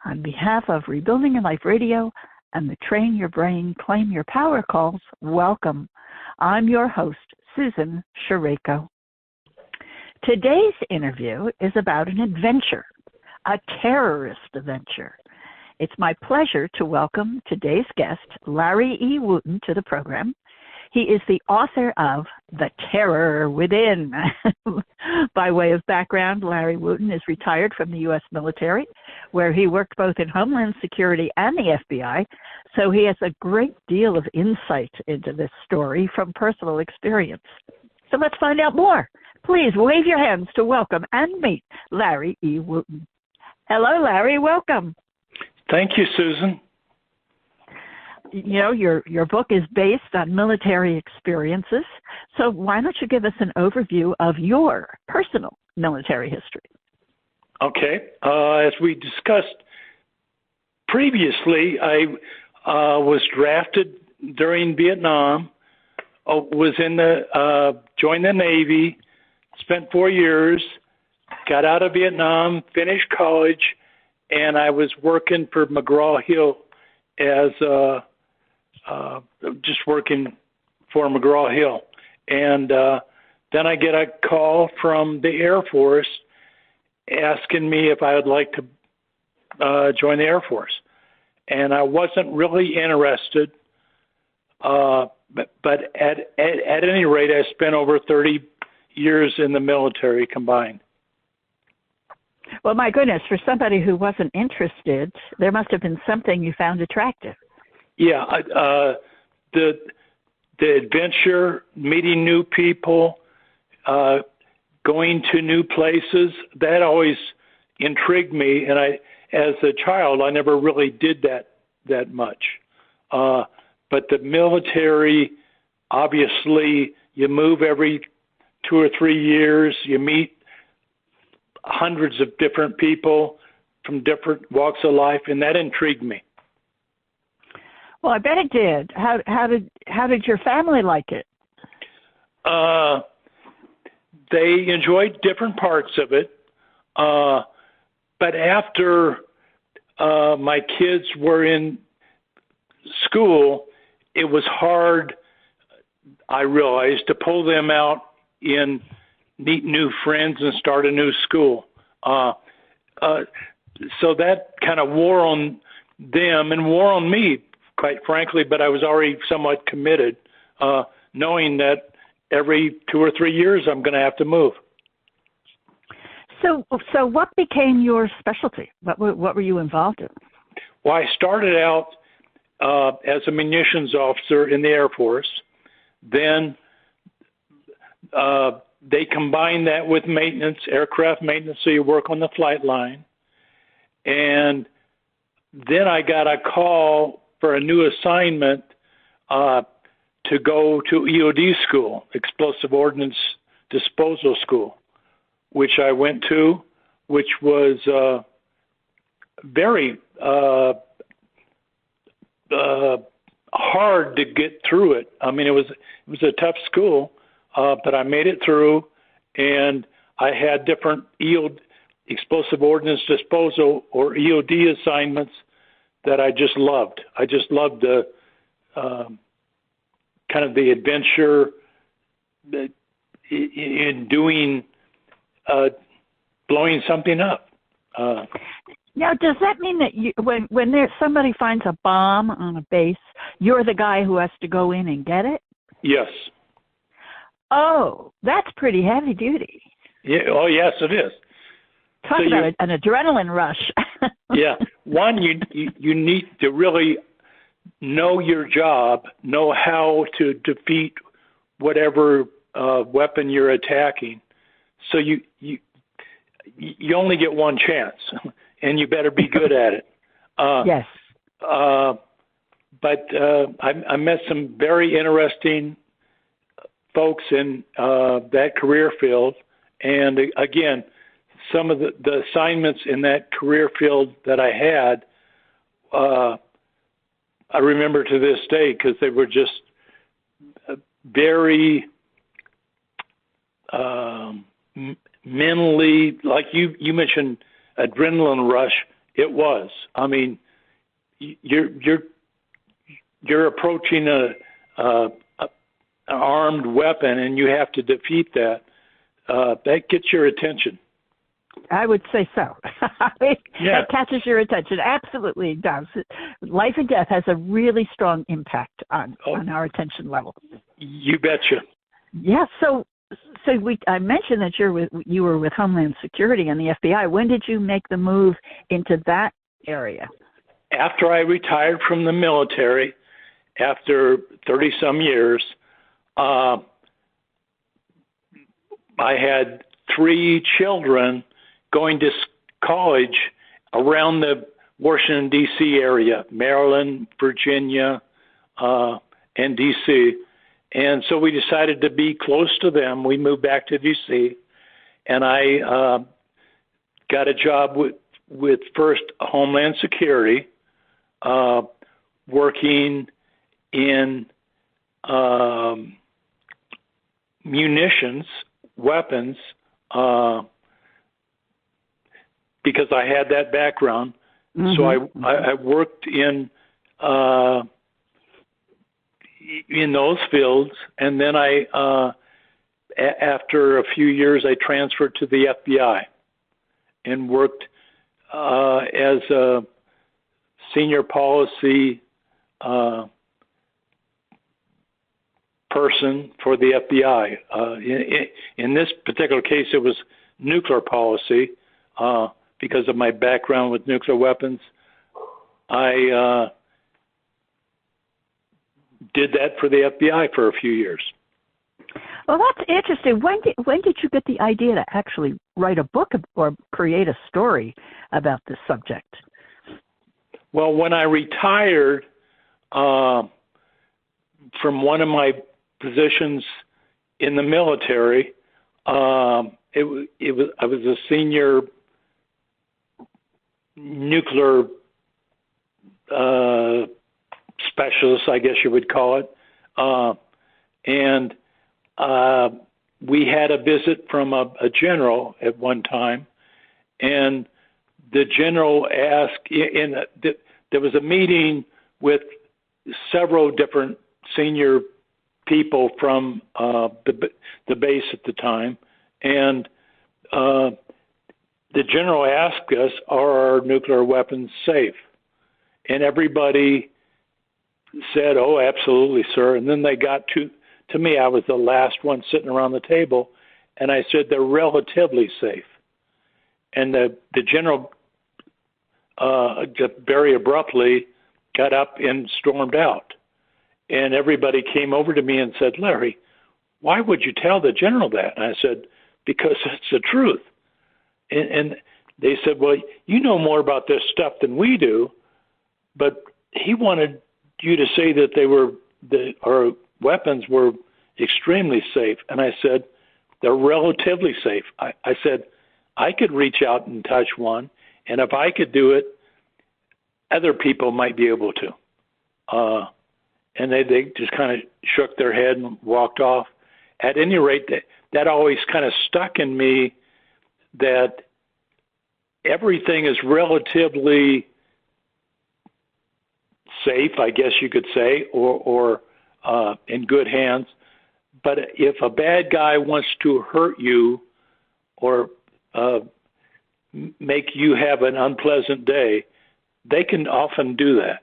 On behalf of Rebuilding Your Life Radio and the Train Your Brain, Claim Your Power calls, welcome. I'm your host, Susan Sherayko. Today's interview is about an adventure, a terrorist adventure. It's my pleasure to welcome today's guest, Larry E. Wooten, to the program. He is the author of The Terror Within. By way of background, Larry Wooten is retired from the U.S. military, where he worked both in Homeland Security and the FBI, so he has a great deal of insight into this story from personal experience. So let's find out more. Please wave your hands to welcome and meet Larry E. Wooten. Hello, Larry. Welcome. Thank you, Susan. You know, your book is based on military experiences, so why don't you give us an overview of your personal military history? Okay. As we discussed previously, I was drafted during Vietnam, joined the Navy, spent 4 years, got out of Vietnam, finished college, and I was working for McGraw-Hill as just working for McGraw-Hill. And then I get a call from the Air Force asking me if I would like to join the Air Force. And I wasn't really interested, but at any rate, I spent over 30 years in the military combined. Well, my goodness, for somebody who wasn't interested, there must have been something you found attractive. Yeah, the adventure, meeting new people, going to new places, that always intrigued me. And as a child, I never really did that much. But the military, obviously, you move every 2 or 3 years, you meet hundreds of different people from different walks of life, and that intrigued me. Well, I bet it did. How did your family like it? They enjoyed different parts of it, but after my kids were in school, it was hard, I realized, to pull them out and meet new friends and start a new school. So that kind of wore on them and wore on me, quite frankly, but I was already somewhat committed, knowing that every 2 or 3 years I'm going to have to move. So what became your specialty? What were you involved in? Well, I started out as a munitions officer in the Air Force. Then they combined that with maintenance, aircraft maintenance, so you work on the flight line. And then I got a call for a new assignment to go to EOD school, Explosive Ordnance Disposal School, which I went to, which was very hard to get through it. I mean, it was a tough school, but I made it through, and I had different Explosive Ordnance Disposal, or EOD assignments that I just loved. I just loved the kind of the adventure in doing, blowing something up. Now, does that mean that when somebody finds a bomb on a base, you're the guy who has to go in and get it? Yes. Oh, that's pretty heavy duty. Yeah. Oh, yes, it is. Talk about an adrenaline rush. Yeah. One, you need to really know your job, know how to defeat whatever weapon you're attacking. So you only get one chance, and you better be good at it. Yes. But I met some very interesting folks in that career field, and again, some of the assignments in that career field that I had, I remember to this day because they were just very mentally, like you mentioned, adrenaline rush. It was. I mean, you're approaching an armed weapon, and you have to defeat that. That gets your attention. I would say so. It Yeah. catches your attention. Absolutely, it does. Life and death has a really strong impact on our attention level. You betcha. Yeah. So I mentioned that you were with Homeland Security and the FBI. When did you make the move into that area? After I retired from the military, after 30-some years, I had 3 children going to college around the Washington, D.C. area, Maryland, Virginia, and D.C. And so we decided to be close to them. We moved back to D.C., and I got a job with first Homeland Security, working in munitions, weapons, because I had that background. Mm-hmm. So I worked in those fields, and then after a few years, I transferred to the FBI and worked as a senior policy person for the FBI. In this particular case, it was nuclear policy. Because of my background with nuclear weapons, I did that for the FBI for a few years. Well, that's interesting. When did you get the idea to actually write a book or create a story about this subject? Well, when I retired from one of my positions in the military, I was a senior nuclear specialist, I guess you would call it, and we had a visit from a general at one time, and the general asked, there was a meeting with several different senior people from the base at the time, and the general asked us, are our nuclear weapons safe? And everybody said, oh, absolutely, sir. And then they got to me. I was the last one sitting around the table, and I said, they're relatively safe. And the general just very abruptly got up and stormed out. And everybody came over to me and said, Larry, why would you tell the general that? And I said, because it's the truth. And they said, well, you know more about this stuff than we do, but he wanted you to say that our weapons were extremely safe. And I said, they're relatively safe. I said, I could reach out and touch one, and if I could do it, other people might be able to. And they just kind of shook their head and walked off. At any rate, that always kind of stuck in me, that everything is relatively safe, I guess you could say, or in good hands. But if a bad guy wants to hurt you or make you have an unpleasant day, they can often do that.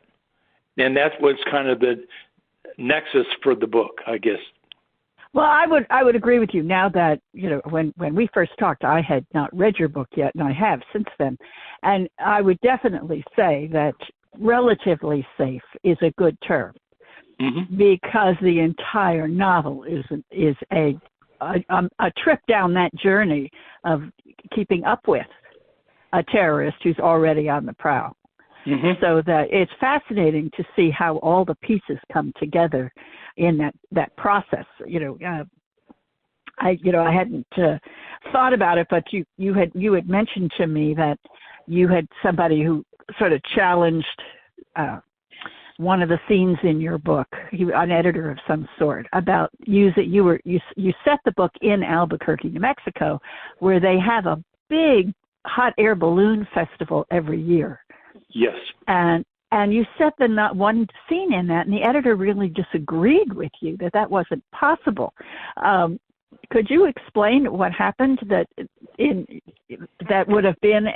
And that's what's kind of the nexus for the book, I guess. Well, I would agree with you. Now that, when we first talked, I had not read your book yet, and I have since then. And I would definitely say that relatively safe is a good term, mm-hmm. because the entire novel is a trip down that journey of keeping up with a terrorist who's already on the prowl. Mm-hmm. So that it's fascinating to see how all the pieces come together in that process. I hadn't thought about it, but you had mentioned to me that you had somebody who sort of challenged one of the scenes in your book, an editor of some sort, about you set the book in Albuquerque, New Mexico, where they have a big hot air balloon festival every year. Yes. And you set the not one scene in that, and the editor really disagreed with you that wasn't possible. Could you explain what happened that would have been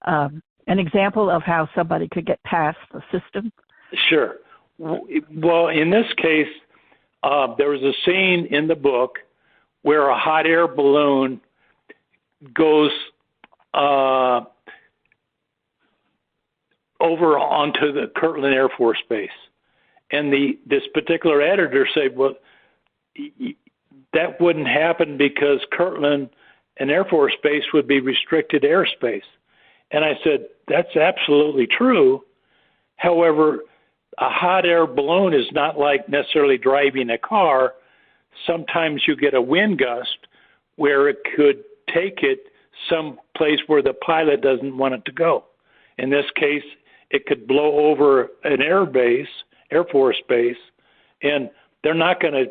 an example of how somebody could get past the system? Sure. Well, in this case, there was a scene in the book where a hot air balloon goes over onto the Kirtland Air Force Base. And this particular editor said, well, that wouldn't happen because Kirtland and Air Force Base would be restricted airspace. And I said, that's absolutely true. However, a hot air balloon is not like necessarily driving a car. Sometimes you get a wind gust where it could take it someplace where the pilot doesn't want it to go. In this case, it could blow over an Air Force Base, and they're not going to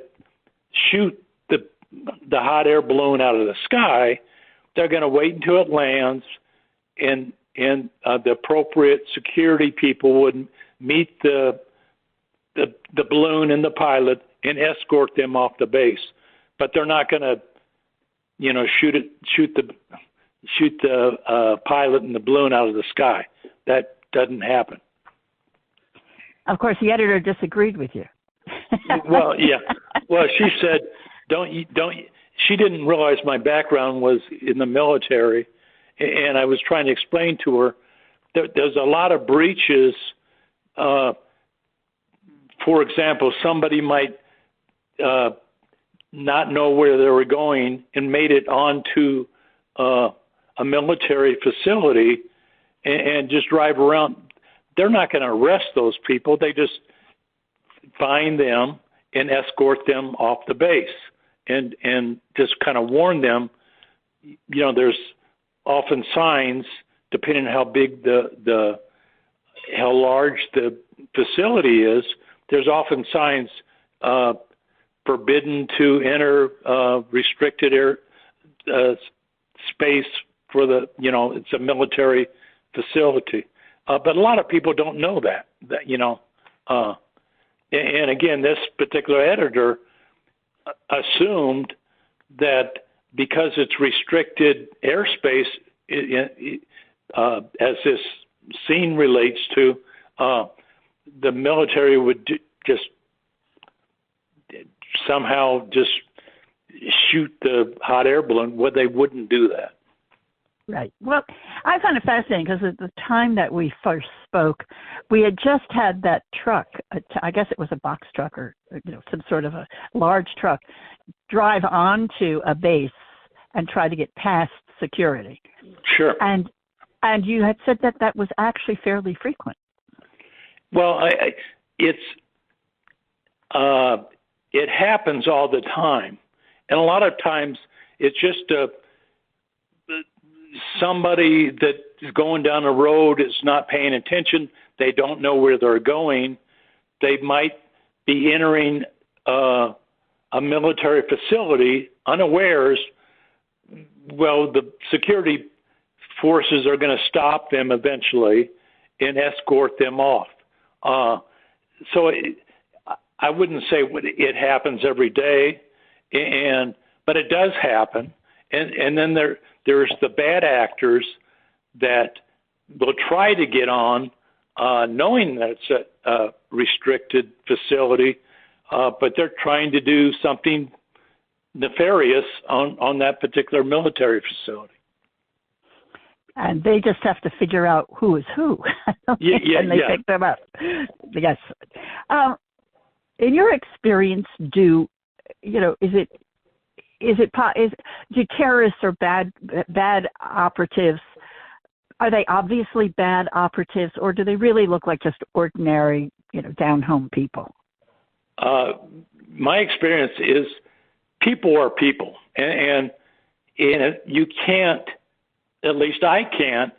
shoot the hot air balloon out of the sky. They're going to wait until it lands, and the appropriate security people would meet the balloon and the pilot and escort them off the base. But they're not going to, shoot the pilot and the balloon out of the sky. That doesn't happen. Of course, the editor disagreed with you. Well, yeah. Well, she said, she didn't realize my background was in the military, and I was trying to explain to her that there's a lot of breaches. For example, somebody might not know where they were going and made it onto a military facility and just drive around. They're not going to arrest those people. They just find them and escort them off the base and just kind of warn them. There's often signs, depending on how big how large the facility is. There's often signs forbidden to enter restricted air space for it's a military facility. But a lot of people don't know that and again, this particular editor assumed that because it's restricted airspace, as this scene relates to, the military would just somehow just shoot the hot air balloon. Well, they wouldn't do that. Right. Well, I found it fascinating because at the time that we first spoke, we had just had that truck, I guess it was a box truck or some sort of a large truck, drive onto a base and try to get past security. Sure. And you had said that was actually fairly frequent. Well, it happens all the time, and a lot of times it's just somebody that is going down a road is not paying attention. They don't know where they're going. They might be entering a military facility unawares. Well, the security forces are going to stop them eventually and escort them off. So I wouldn't say it happens every day, but it does happen. And then there's the bad actors that will try to get on, knowing that it's a restricted facility, but they're trying to do something nefarious on that particular military facility. And they just have to figure out who is who. And they pick them up. Yes. In your experience, do terrorists or bad operatives, are they obviously bad operatives, or do they really look like just ordinary, down-home people? My experience is people are people, and you can't, at least I can't,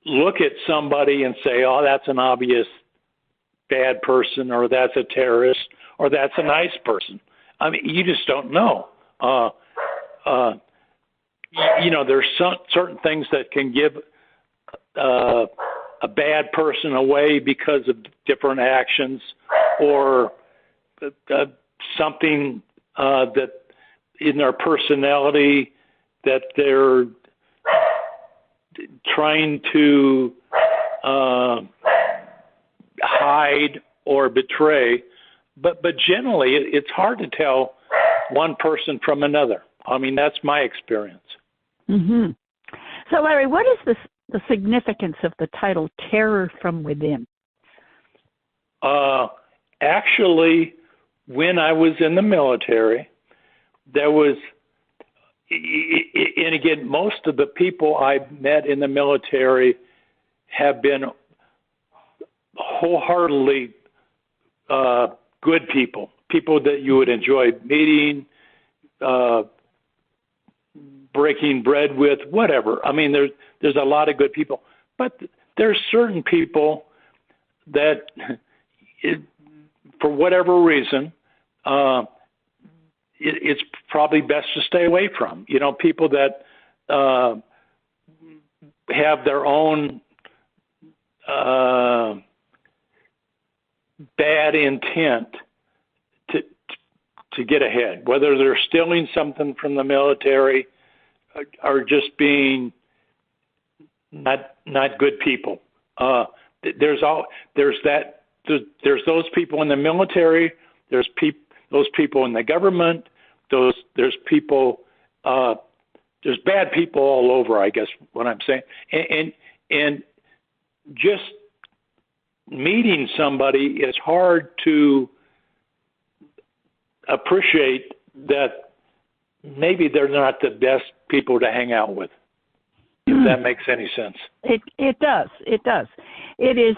look at somebody and say, oh, that's an obvious bad person, or that's a terrorist, or that's a nice person. I mean, you just don't know. there's certain things that can give a bad person away because of different actions, or something that in their personality that they're trying to hide or betray. But generally, it's hard to tell one person from another. I mean, that's my experience. Mm-hmm. So, Larry, what is the significance of the title Terror from Within? Actually, when I was in the military, there was, and again, most of the people I met in the military have been wholeheartedly good people that you would enjoy meeting, breaking bread with, whatever. I mean, there's a lot of good people, but there's certain people that, for whatever reason, it's probably best to stay away from. People that have their own bad intent to get ahead, whether they're stealing something from the military or just being not good people. There's those people in the military. There's those people in the government. There's people. There's bad people all over, I guess what I'm saying. And just meeting somebody, it's hard to appreciate that maybe they're not the best people to hang out with, if that makes any sense. It does. It does. It is.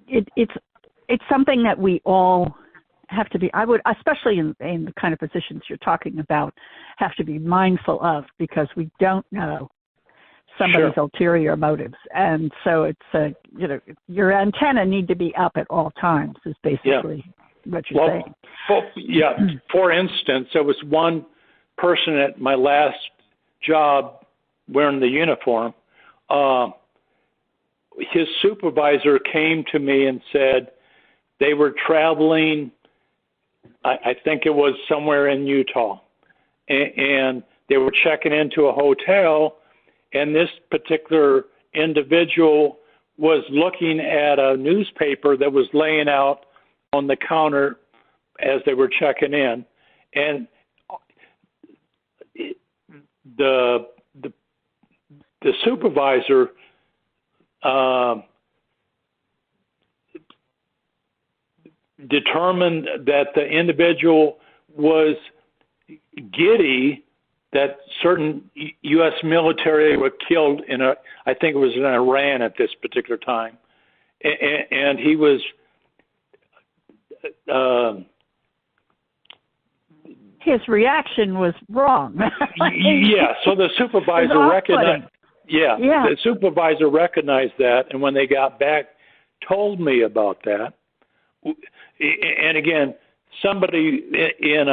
It's something that we all have to be. I would, especially in the kind of positions you're talking about, have to be mindful of, because we don't know somebody's ulterior motives, and so it's your antenna need to be up at all times. Is basically what you're saying. For instance, there was one person at my last job wearing the uniform. His supervisor came to me and said they were traveling, I think it was somewhere in Utah, and they were checking into a hotel, and this particular individual was looking at a newspaper that was laying out on the counter as they were checking in, and the supervisor determined that the individual was giddy that certain U.S. military were killed I think it was in Iran at this particular time, and he was his reaction was wrong. So the supervisor recognized. The supervisor recognized that, and when they got back, told me about that. And again, somebody in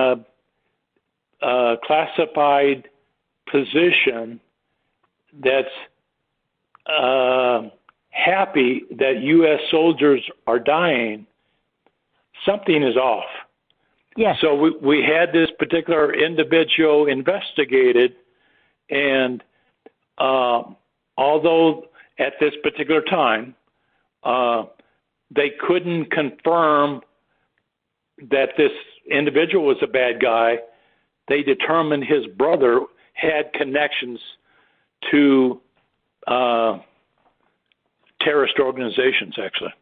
a classified position that's happy that U.S. soldiers are dying, something is off. Yes. So we had this particular individual investigated, and although at this particular time they couldn't confirm that this individual was a bad guy, they determined his brother had connections to terrorist organizations, actually.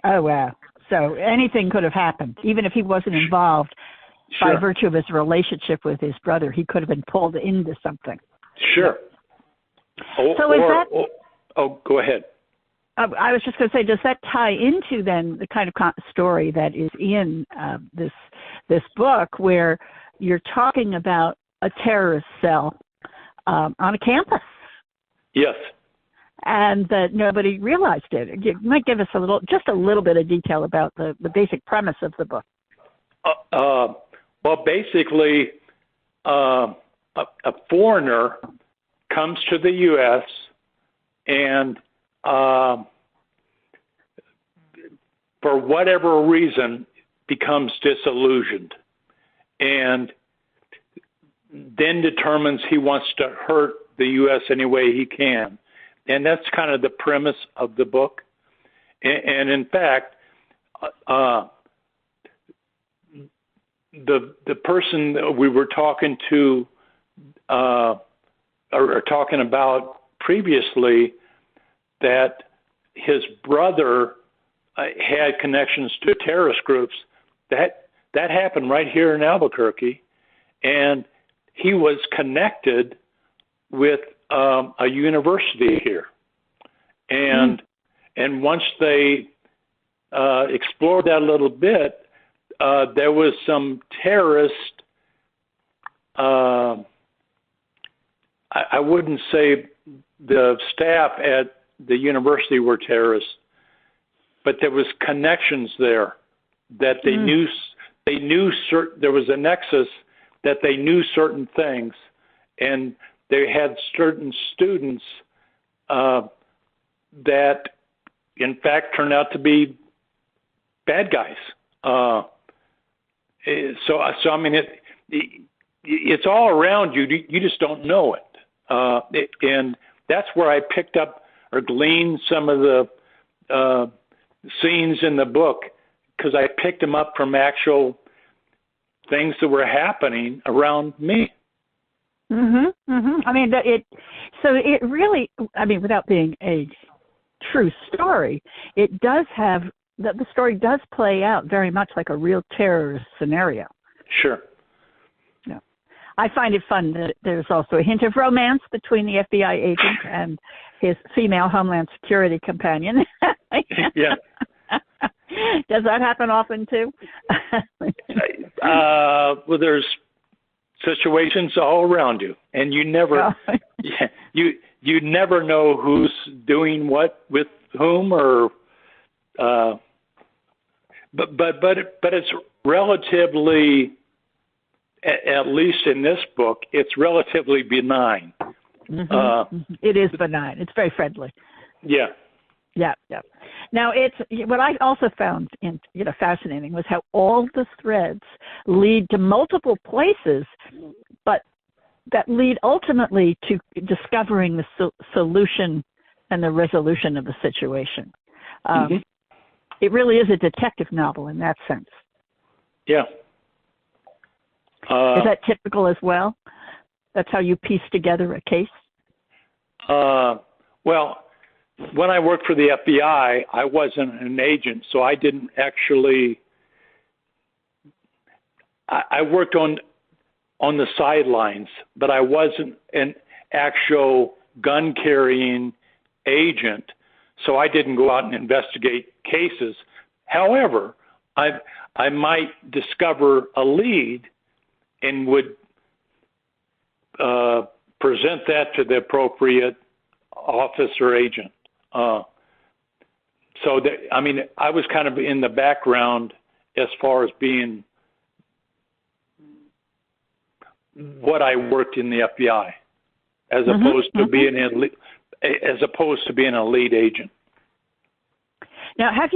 Oh, wow. So anything could have happened. Even if he wasn't involved, by virtue of his relationship with his brother, he could have been pulled into something. Sure. Go ahead. I was just going to say, does that tie into then the kind of story that is in this book, where you're talking about a terrorist cell on a campus? Yes. And that nobody realized it. You might give us just a little bit of detail about the basic premise of the book. Well, basically, a foreigner comes to the U.S. and for whatever reason becomes disillusioned and then determines he wants to hurt the U.S. any way he can. And that's kind of the premise of the book. And in fact, the person that we were talking to or talking about previously, that his brother had connections to terrorist groups, that happened right here in Albuquerque, and he was connected with a university here, and once they explored that a little bit, there was some terrorist. I wouldn't say the staff at the university were terrorists, but there was connections there that they knew. They knew there was a nexus that they knew certain things, and they had certain students that, in fact, turned out to be bad guys. So I mean, it's all around you. You just don't know it, and that's where I picked up or gleaned some of the scenes in the book, because I picked them up from actual things that were happening around me. I mean, it really, I mean, without being a true story, it does have, the story does play out very much like a real terrorist scenario. Sure. Yeah. I find it fun that there's also a hint of romance between the FBI agent and his female Homeland Security companion. Yeah. Does that happen often too? Well, there's situations all around you, and you never, you never know who's doing what with whom, or, but it's relatively, at least in this book, it's relatively benign. It is benign. It's very friendly. Yeah. Yeah. Now, it's what I also found fascinating was how all the threads lead to multiple places, but that lead ultimately to discovering the solution and the resolution of the situation. It really is a detective novel in that sense. Yeah. Is that typical as well? That's how you piece together a case? Well, when I worked for the FBI, I wasn't an agent, so I didn't actually. I worked on the sidelines, but I wasn't an actual gun-carrying agent, so I didn't go out and investigate cases. However, I might discover a lead and would present that to the appropriate office or agent. So that, I mean, I was kind of in the background as far as being what I worked in the FBI, as opposed to being a lead agent. Now, have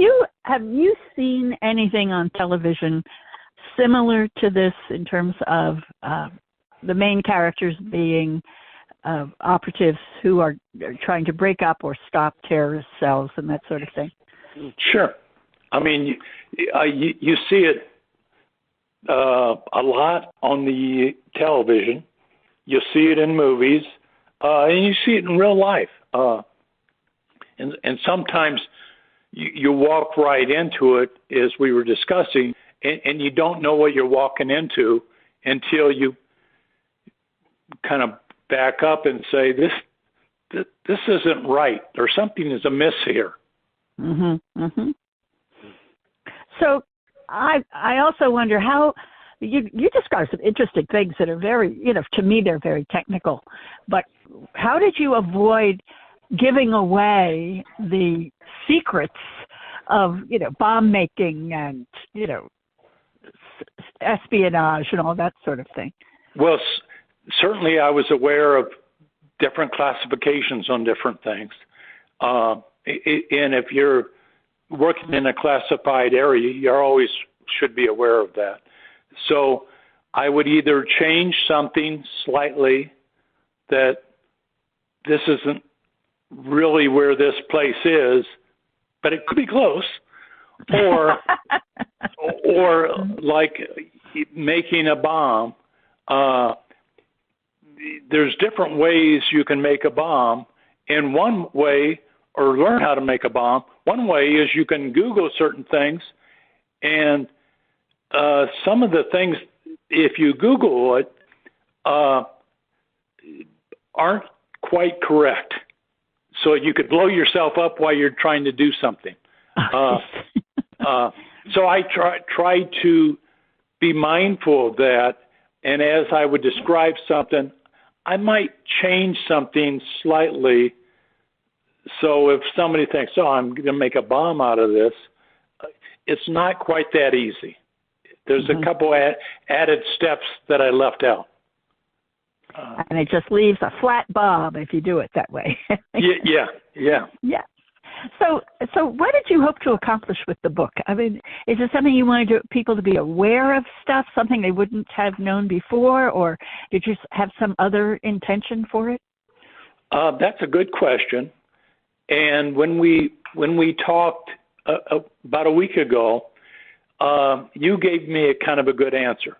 you seen anything on television similar to this in terms of the main characters being operatives who are trying to break up or stop terrorist cells and that sort of thing? Sure. I mean, you see it a lot on the television. You see it in movies, and you see it in real life. And sometimes you walk right into it, as we were discussing, and you don't know what you're walking into until you kind of back up and say, this isn't right, or something is amiss here. So I also wonder how you describe some interesting things that are very, to me they're very technical, but how did you avoid giving away the secrets of, bomb making and, espionage and all that sort of thing? Well, certainly I was aware of different classifications on different things. And if you're working in a classified area, you always should be aware of that. So I would either change something slightly, that this isn't really where this place is, but it could be close, or like making a bomb. There's different ways you can make a bomb. And one way, or learn how to make a bomb, one way is you can Google certain things, and some of the things, if you Google it, aren't quite correct. So you could blow yourself up while you're trying to do something. So I try to be mindful of that. And as I would describe something, I might change something slightly. So if somebody thinks, oh, I'm going to make a bomb out of this, it's not quite that easy. There's a couple added steps that I left out. And it just leaves a flat bomb if you do it that way. Yeah. Yeah. So what did you hope to accomplish with the book? I mean, is it something you wanted people to be aware of stuff, something they wouldn't have known before, or did you have some other intention for it? That's a good question. And when we talked about a week ago, you gave me a kind of a good answer.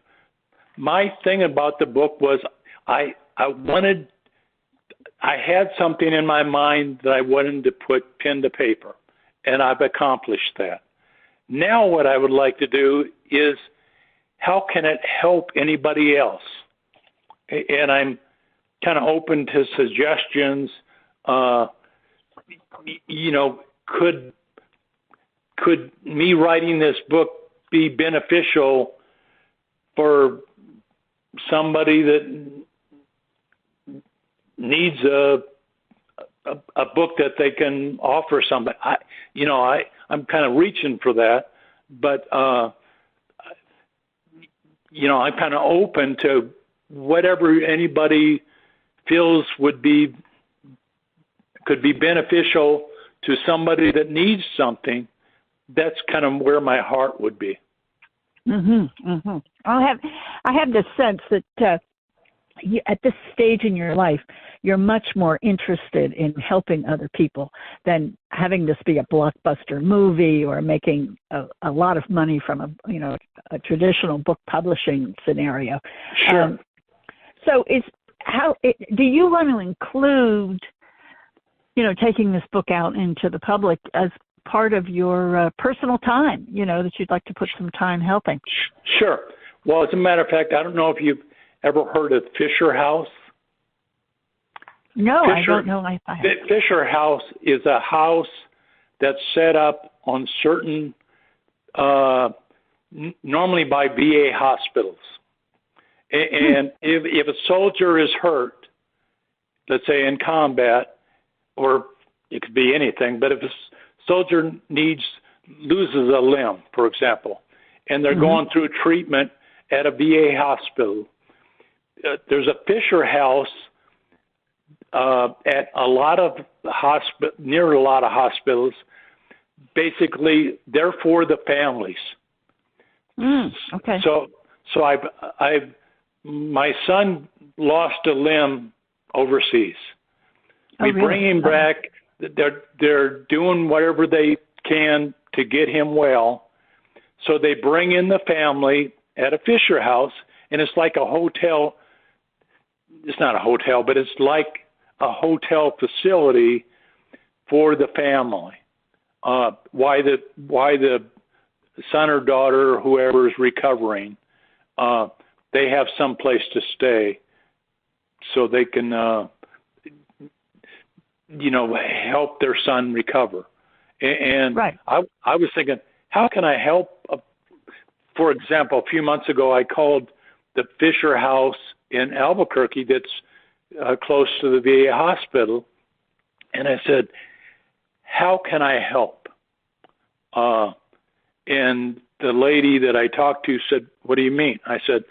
My thing about the book was I had something in my mind that I wanted to put pen to paper, and I've accomplished that. Now what I would like to do is, how can it help anybody else? And I'm kind of open to suggestions. Could me writing this book be beneficial for somebody that needs a book that they can offer somebody? I'm kind of reaching for that, but I'm kind of open to whatever anybody feels could be beneficial to somebody that needs something. That's kind of where my heart would be. I have this sense that at this stage in your life, you're much more interested in helping other people than having this be a blockbuster movie or making a lot of money from a traditional book publishing scenario. Sure. Do you want to include, taking this book out into the public as part of your personal time, that you'd like to put some time helping? Sure. Well, as a matter of fact, I don't know if you've ever heard of Fisher House? No, I don't know if I have. Fisher House is a house that's set up on certain, normally by VA hospitals. And if a soldier is hurt, let's say in combat, or it could be anything, but if a soldier loses a limb, for example, and they're going through treatment at a VA hospital, there's a Fisher House at a lot of near a lot of hospitals. Basically, they're for the families. Okay. So my son lost a limb overseas. We bring him back. They're doing whatever they can to get him well. So they bring in the family at a Fisher House, and it's like a hotel. It's not a hotel, but it's like a hotel facility for the family. Why the son or daughter or whoever is recovering, they have some place to stay, so they can help their son recover. And right. I was thinking, how can I help? For example, a few months ago, I called the Fisher House in Albuquerque that's close to the VA hospital, and I said, how can I help? And the lady that I talked to said, what do you mean? I said,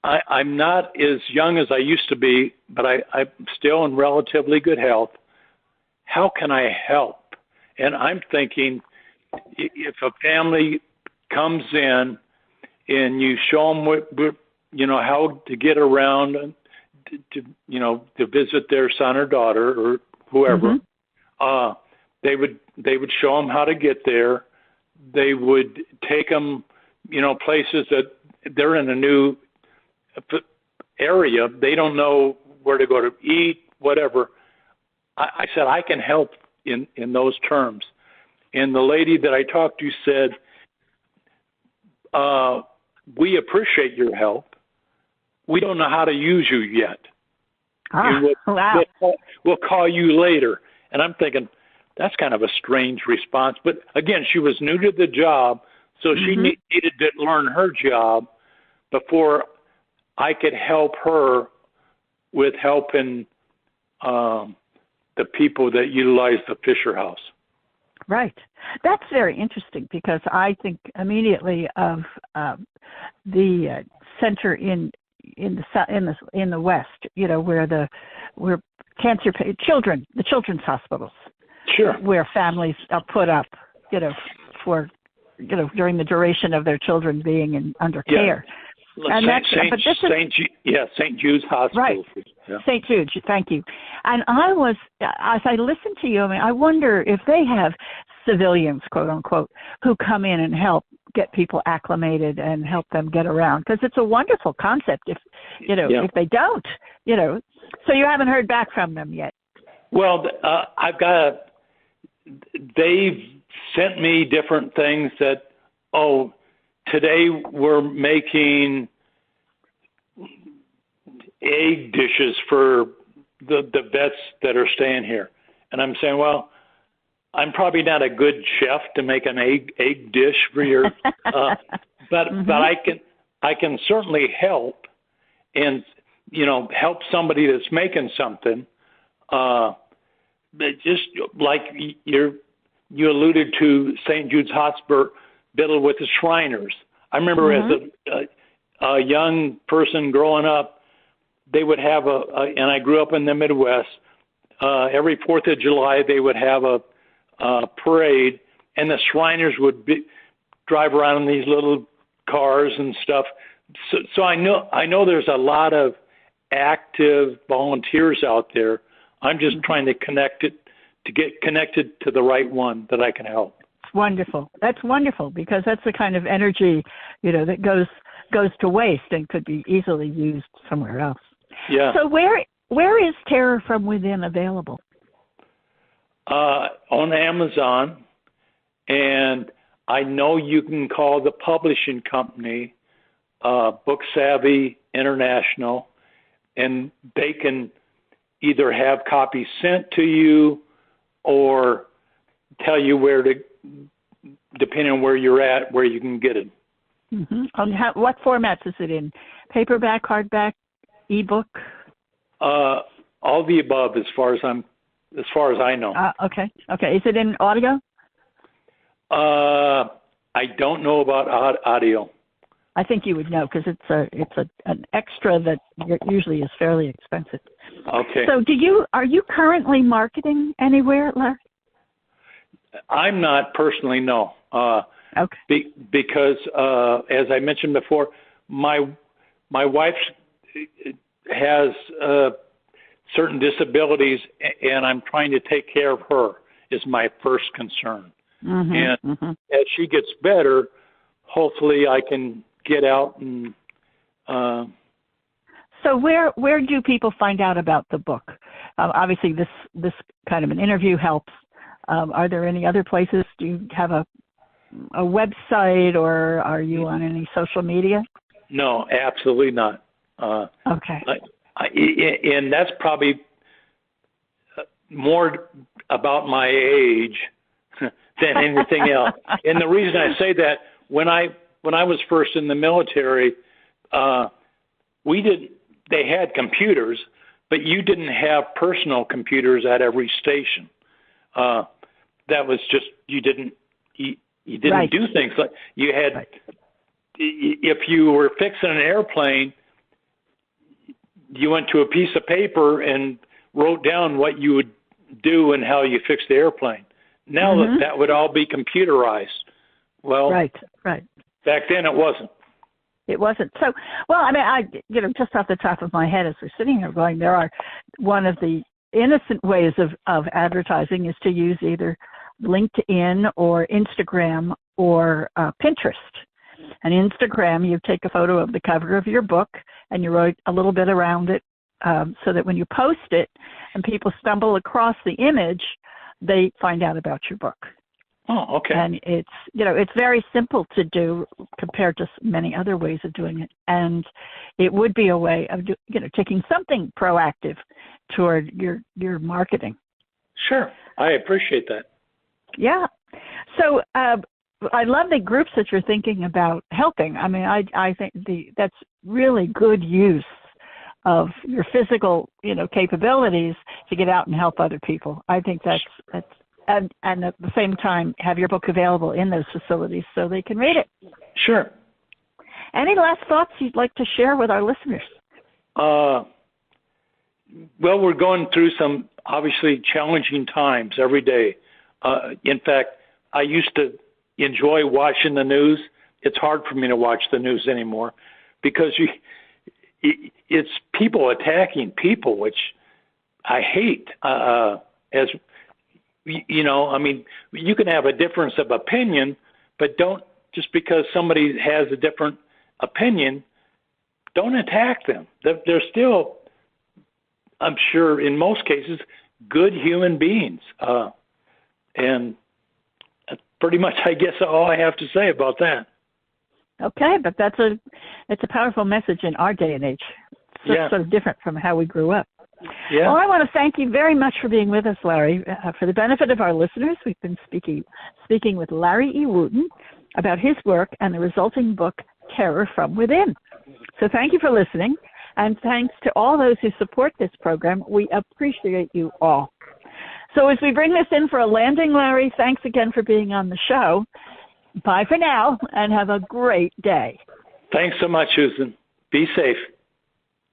I'm not as young as I used to be, but I'm still in relatively good health. How can I help? And I'm thinking, if a family comes in and you show them how to get around to visit their son or daughter or whoever, they would show them how to get there. They would take them, places that they're in a new area. They don't know where to go to eat, whatever. I said, I can help in those terms. And the lady that I talked to said, we appreciate your help. We don't know how to use you yet. Wow. We'll call you later. And I'm thinking, that's kind of a strange response. But again, she was new to the job, so she needed to learn her job before I could help her with helping the people that utilize the Fisher House. Right. That's very interesting because I think immediately of the center in the West, where cancer children, the children's hospitals, sure, where families are put up, for during the duration of their children being under care. And St. Jude's Hospital. Right. Yeah. St. Jude, thank you. And as I listen to you, I wonder if they have civilians, quote unquote, who come in and help get people acclimated and help them get around, because it's a wonderful concept. If they don't, so you haven't heard back from them yet. Well, they've sent me different things that, today we're making egg dishes for the vets that are staying here. And I'm saying, well, I'm probably not a good chef to make an egg dish for your, but I can certainly help and, help somebody that's making something. But just like you alluded to St. Jude's Hospital with the Shriners. I remember as a young person growing up, they would have and I grew up in the Midwest, every 4th of July, they would have a parade, and the Shriners would drive around in these little cars and stuff. So I know there's a lot of active volunteers out there. I'm just trying to get connected to the right one that I can help. Wonderful. That's wonderful, because that's the kind of energy, that goes to waste and could be easily used somewhere else. Yeah. So where is Terror from Within available? On Amazon, and I know you can call the publishing company, Book Savvy International, and they can either have copies sent to you or tell you where to, depending on where you're at, where you can get it. What formats is it in? Paperback, hardback, ebook? All the above, as far as I know. Okay. Is it in audio? I don't know about audio. I think you would know, because it's an extra that usually is fairly expensive. Okay. So are you currently marketing anywhere, Larry? I'm not personally, no. Okay. Because as I mentioned before, my wife has certain disabilities, and I'm trying to take care of her is my first concern. As she gets better, hopefully I can get out and. So where do people find out about the book? Obviously, this kind of an interview helps. Are there any other places? Do you have a website, or are you on any social media? No, absolutely not. Okay. And that's probably more about my age than anything else. And the reason I say that, when I was first in the military, they had computers, but you didn't have personal computers at every station. That was just, you didn't do things like you had. Right. If you were fixing an airplane, you went to a piece of paper and wrote down what you would do and how you fix the airplane. Now that would all be computerized. Well, right. Back then it wasn't. It wasn't. So, well, I mean, just off the top of my head as we're sitting here going, one of the innocent ways of advertising is to use either LinkedIn or Instagram or Pinterest. And Instagram, you take a photo of the cover of your book and you write a little bit around it so that when you post it and people stumble across the image, they find out about your book. Oh, okay. And it's very simple to do compared to many other ways of doing it. And it would be a way of, taking something proactive toward your marketing. Sure. I appreciate that. Yeah. So I love the groups that you're thinking about helping. I mean, I think that's really good use of your physical, capabilities to get out and help other people. I think that's and at the same time have your book available in those facilities so they can read it. Sure. Any last thoughts you'd like to share with our listeners? Well, we're going through some obviously challenging times every day. In fact, I used to enjoy watching the news. It's hard for me to watch the news anymore because it's people attacking people, which I hate. As I mean, you can have a difference of opinion, but don't, just because somebody has a different opinion, don't attack them. They're still, I'm sure, in most cases, good human beings. And that's pretty much, I guess, all I have to say about that. Okay, but it's a powerful message in our day and age. It's sort of different from how we grew up. Yeah. Well, I want to thank you very much for being with us, Larry. For the benefit of our listeners, we've been speaking with Larry E. Wooten about his work and the resulting book, Terror from Within. So thank you for listening, and thanks to all those who support this program. We appreciate you all. So as we bring this in for a landing, Larry, thanks again for being on the show. Bye for now, and have a great day. Thanks so much, Susan. Be safe.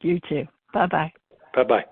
You too. Bye-bye. Bye-bye.